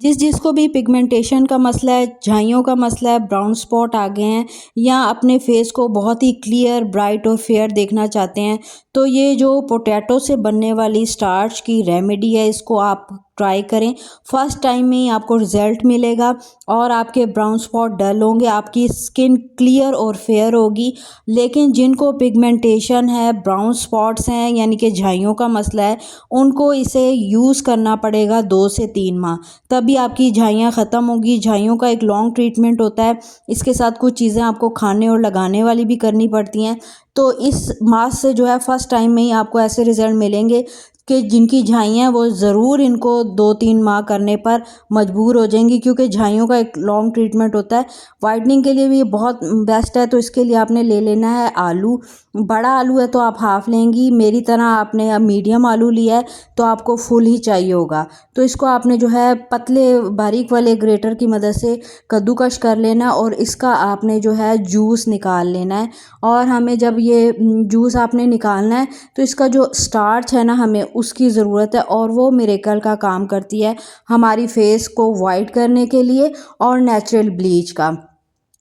जिसको भी पिगमेंटेशन का मसला है, झाइयों का मसला है, ब्राउन स्पॉट आ गए हैं या अपने फेस को बहुत ही क्लियर, ब्राइट और फेयर देखना चाहते हैं, तो ये जो पोटैटो से बनने वाली स्टार्च की रेमेडी है, इसको आप ट्राई करें। फर्स्ट टाइम में ही आपको रिज़ल्ट मिलेगा और आपके ब्राउन स्पॉट डल होंगे, आपकी स्किन क्लियर और फेयर होगी। लेकिन जिनको पिगमेंटेशन है, ब्राउन स्पॉट्स हैं यानी कि झाइयों का मसला है, उनको इसे यूज़ करना पड़ेगा 2 से 3 माह, तभी आपकी झाइयाँ ख़त्म होगी। झाइयों का एक लॉन्ग ट्रीटमेंट होता है, इसके साथ कुछ चीज़ें आपको खाने और लगाने वाली भी करनी पड़ती हैं। तो इस मास्क से जो है फर्स्ट टाइम में ही आपको ऐसे रिज़ल्ट मिलेंगे कि जिनकी झाइयाँ वो ज़रूर इनको 2-3 माह करने पर मजबूर हो जाएंगी, क्योंकि झाइयों का एक लॉन्ग ट्रीटमेंट होता है। वाइटनिंग के लिए भी ये बहुत बेस्ट है। तो इसके लिए आपने ले लेना है आलू। बड़ा आलू है तो आप हाफ़ लेंगी, मेरी तरह आपने मीडियम आलू लिया है तो आपको फुल ही चाहिए होगा। तो इसको आपने जो है पतले बारीक वाले ग्रेटर की मदद से कद्दूकश कर लेना और इसका आपने जो है जूस निकाल लेना है। और हमें जब ये जूस आपने निकालना है तो इसका जो स्टार्च है ना, हमें उसकी ज़रूरत है और वो मिरेकल का काम करती है हमारी फेस को वाइट करने के लिए और नेचुरल ब्लीच का।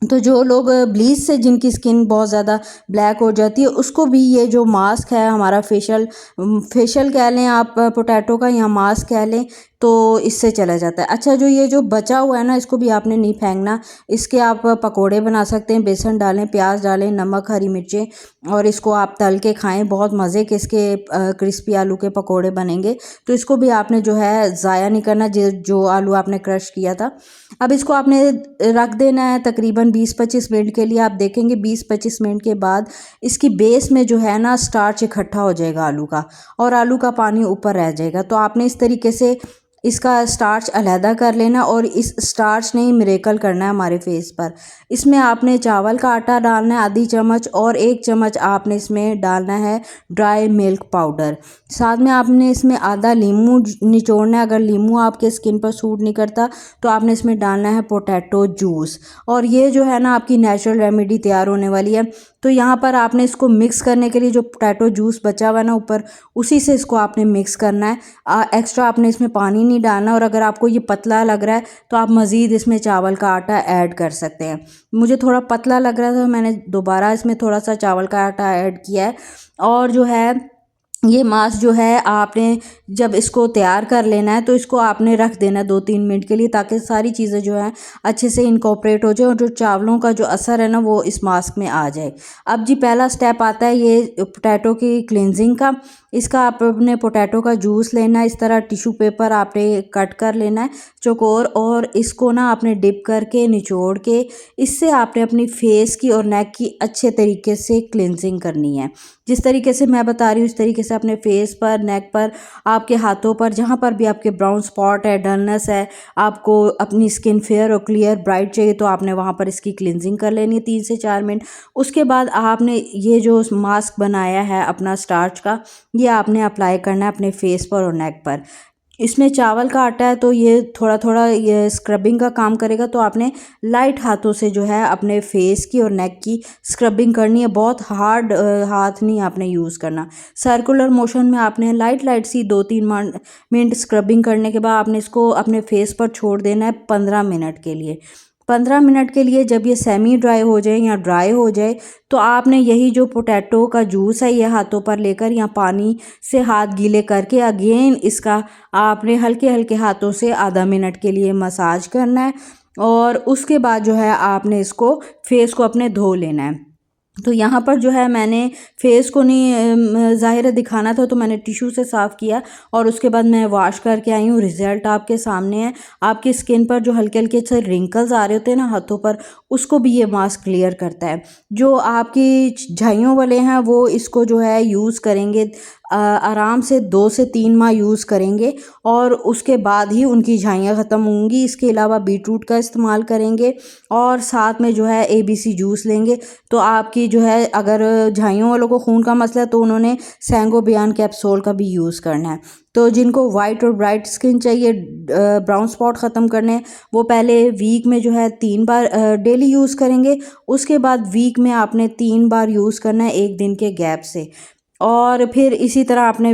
तो जो लोग ब्लीच से जिनकी स्किन बहुत ज़्यादा ब्लैक हो जाती है, उसको भी ये जो मास्क है हमारा फेशियल कह लें आप, पोटैटो का या मास्क कह लें, तो इससे चला जाता है। अच्छा, जो ये जो बचा हुआ है ना, इसको भी आपने नहीं फेंकना। इसके आप पकोड़े बना सकते हैं, बेसन डालें, प्याज डालें, नमक, हरी मिर्चें और इसको आप तल के खाएं। बहुत मज़े के इसके क्रिस्पी आलू के पकोड़े बनेंगे। तो इसको भी आपने जो है ज़ाया नहीं करना, जो आलू आपने क्रश किया था। अब इसको आपने रख देना है तकरीबन 20-25 मिनट के लिए। आप देखेंगे 20-25 मिनट के बाद इसकी बेस में जो है ना स्टार्च इकट्ठा हो जाएगा आलू का, और आलू का पानी ऊपर रह जाएगा। तो आपने इस तरीके से इसका स्टार्च अलहदा कर लेना और इस स्टार्च ने ही मिरेकल करना है हमारे फेस पर। इसमें आपने चावल का आटा डालना है आधी चम्मच और 1 चम्मच आपने इसमें डालना है ड्राई मिल्क पाउडर। साथ में आपने इसमें आधा नींबू निचोड़ना है। अगर नींबू आपके स्किन पर सूट नहीं करता तो आपने इसमें डालना है पोटैटो जूस। और ये जो है ना आपकी नेचुरल रेमेडी तैयार होने वाली है। तो यहाँ पर आपने इसको मिक्स करने के लिए जो पोटैटो जूस बचा हुआ है ना ऊपर, उसी से इसको आपने मिक्स करना है। एक्स्ट्रा आपने इसमें पानी नहीं डालना। और अगर आपको ये पतला लग रहा है तो आप मज़ीद इसमें चावल का आटा ऐड कर सकते हैं। मुझे थोड़ा पतला लग रहा था, मैंने दोबारा इसमें थोड़ा सा चावल का आटा ऐड किया है। और जो है ये मास्क जो है आपने जब इसको तैयार कर लेना है तो इसको आपने रख देना 2-3 मिनट के लिए, ताकि सारी चीज़ें जो हैं अच्छे से इनकॉर्पोरेट हो जाए और जो चावलों का जो असर है ना वो इस मास्क में आ जाए। अब जी पहला स्टेप आता है ये पोटैटो की क्लिनजिंग का। इसका आप अपने पोटैटो का जूस लेना है, इस तरह टिश्यू पेपर आपने कट कर लेना है चौकोर, और इसको ना आपने डिप करके निचोड़ के इससे आपने अपनी फेस की और नेक की अच्छे तरीके से क्लिनजिंग करनी है। जिस तरीके से मैं बता रही हूँ उस तरीके से अपने फेस पर, नेक पर, आपके हाथों पर, जहाँ पर भी आपके ब्राउन स्पॉट है, डलनेस है, आपको अपनी स्किन फेयर और क्लियर ब्राइट चाहिए तो आपने वहाँ पर इसकी क्लिनजिंग कर लेनी है 3 से 4 मिनट। उसके बाद आपने ये जो मास्क बनाया है अपना स्टार्च का, ये आपने अप्लाई करना है अपने फेस पर और नेक पर। इसमें चावल का आटा है तो ये थोड़ा थोड़ा ये स्क्रबिंग का काम करेगा। तो आपने लाइट हाथों से जो है अपने फेस की और नेक की स्क्रबिंग करनी है। बहुत हार्ड हाथ नहीं आपने यूज़ करना। सर्कुलर मोशन में आपने लाइट लाइट सी 2-3 मिनट स्क्रबिंग करने के बाद आपने इसको अपने फेस पर छोड़ देना है 15 मिनट के लिए। 15 मिनट के लिए जब ये सेमी ड्राई हो जाए या ड्राई हो जाए तो आपने यही जो पोटैटो का जूस है ये हाथों पर लेकर या पानी से हाथ गीले करके अगेन इसका आपने हल्के हल्के हाथों से आधा मिनट के लिए मसाज करना है। और उसके बाद जो है आपने इसको फेस को अपने धो लेना है। तो यहाँ पर जो है मैंने फेस को नहीं ज़ाहिर है दिखाना था तो मैंने टिश्यू से साफ़ किया और उसके बाद मैं वॉश करके आई हूँ। रिज़ल्ट आपके सामने है। आपकी स्किन पर जो हल्के हल्के से रिंकल्स आ रहे होते हैं ना हाथों पर, उसको भी ये मास्क क्लियर करता है। जो आपकी झाइयों वाले हैं वो इसको जो है यूज़ करेंगे, आराम से 2 से 3 माह यूज़ करेंगे और उसके बाद ही उनकी झाइयाँ ख़त्म होंगी। इसके अलावा बीटरूट का इस्तेमाल करेंगे और साथ में जो है ABC जूस लेंगे। तो आपकी जो है अगर झाइयों वालों को खून का मसला है तो उन्होंने सैंगोबियान कैप्सूल का भी यूज़ करना है। तो जिनको वाइट और ब्राइट स्किन चाहिए, ब्राउन स्पॉट ख़त्म करने, वो पहले वीक में जो है 3 बार डेली यूज़ करेंगे। उसके बाद वीक में आपने 3 बार यूज़ करना है 1 दिन के गैप से। और फिर इसी तरह आपने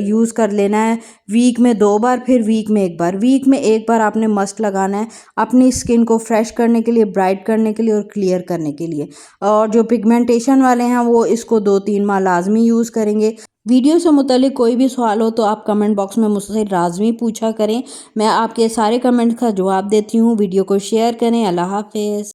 यूज़ कर लेना है वीक में 2 बार, फिर वीक में 1 बार। वीक में 1 बार आपने मस्ट लगाना है अपनी स्किन को फ्रेश करने के लिए, ब्राइट करने के लिए और क्लियर करने के लिए। और जो पिगमेंटेशन वाले हैं वो इसको 2-3 माह लाजमी यूज़ करेंगे। वीडियो से मुतालिक कोई भी सवाल हो तो आप कमेंट बॉक्स में मुझसे लाजमी पूछा करें, मैं आपके सारे कमेंट का जवाब देती हूँ। वीडियो को शेयर करें। अल्लाह हाफिज़।